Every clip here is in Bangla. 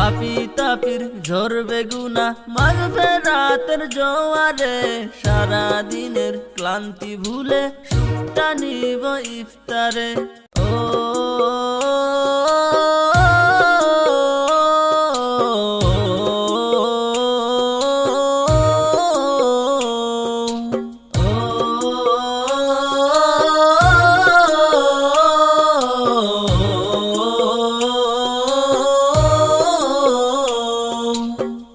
পাপি তাপির ঝরবে গুনা মাগফিরাতের জোয়ারে সারা দিনের ক্লান্তি ভুলে সুখটা নিব ইফতারে। ও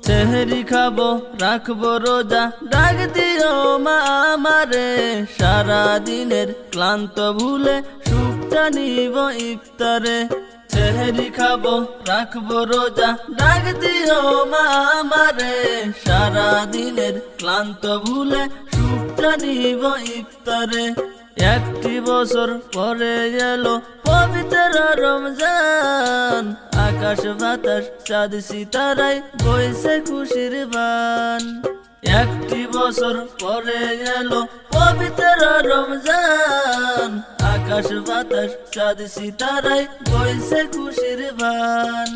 সেহরি খাবো রাখবো রোজা ডাক দিও মা আমারে সারা দিনের ক্লান্ত ভুলে সুখটা নিব ইফতারে। সেহরি খাবো রাখবো রোজা ডাক দিও মা আমারে সারা দিনের ক্লান্ত ভুলে সুখটা নিব ইফতারে। একটি বছর পরে এলো পবিত্র রমজান, আকাশ বাতাস চাঁদ সিতারায় বইছে খুশির বান। একটি বছর পরে এলো পবিত্র রমজান, আকাশ বাতাস চাঁদ সিতারায় বইছে খুশির বান।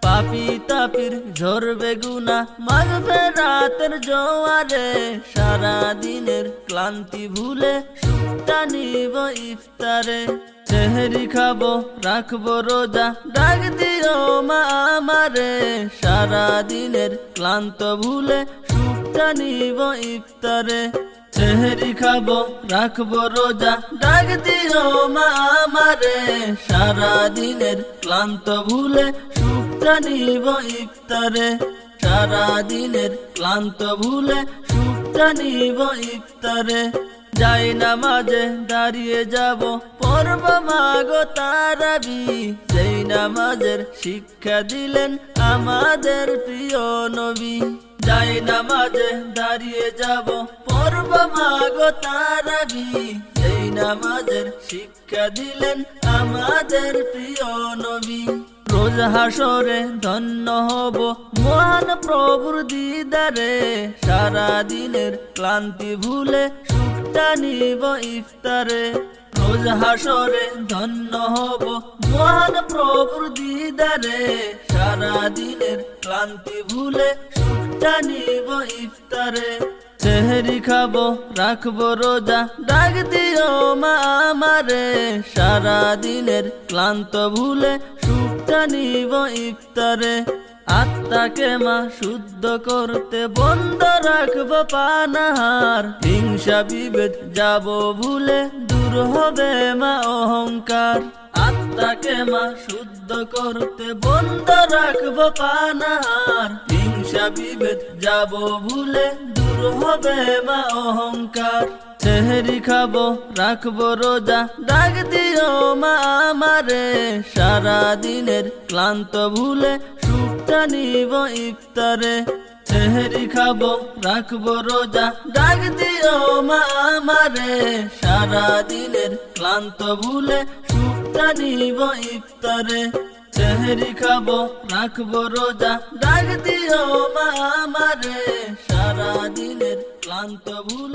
পাপি তাপির ঝরবে গুনা মাগফিরাতের জোয়ারে সারা দিনের ক্লান্তি ভুলে সুখটা নিব ইফতারে। সেহরি খাবো রাখবো রোজা ডাক দিও মা আমারে সারা দিনের ক্লান্ত ভুলে সুখটা নিব ইফতারে। সেহরি খাবো রাখবো রোজা ডাক দিও মা আমারে সারা দিনের ক্লান্ত ভুলে সুখটা নিব ইফতারে। সারা দিনের ক্লান্ত ভুলে সুখটা নিব ইফতারে। যাই নামাজে দাঁড়িয়ে যাব পড়ব মাগো তারাবি, যেই নামাজের শিক্ষা দিলেন আমাদের প্রিয় নবী। যাই নামাজে দাঁড়িয়ে যাব পড়ব মাগো তারাবি, যেই নামাজের শিক্ষা দিলেন আমাদের প্রিয় নবী। রোজ হাসরে ধন্য হব মহান প্রভুর দিদারে সারা দিনের ক্লান্তি ভুলে সুখটা নিব ইফতারে। রোজ হাসরে ধন্য হব মহান প্রভুর দিদারে সারা দিনের ক্লান্তি ভুলে সুখটা নিব ইফতারে। সেহরি খাবো রাখবো রোজা ডাক দিও মা আমারে সারা দিনের ক্লান্ত ভুলে সুখটা নিব ইফতারে। আত্মাকে মা শুদ্ধ করতে বন্ধ রাখবো পানাহার, হিংসা বিভেদ যাব ভুলে দূর হবে মা অহংকার। আত্মাকে মা শুদ্ধ করতে বন্ধ রাখবো পানাহার, হিংসা বিভেদ যাব ভুলে দূর হবে মা অহংকার। সেহরি খাবো রাখবো রোজা ডাক দিও মা আমারে সারা দিনের ক্লান্ত ভুলে সুখটা নিব ইফতারে। সেহরি খাবো রাখবো রোজা ডাক দিও মা আমারে সারা দিনের ক্লান্ত ভুলে সুখটা নিব ইফতারে। সেহরি খাবো রাখবো রোজা ডাক দিও মা আমারে সারা দিনের ক্লান্ত ভুলে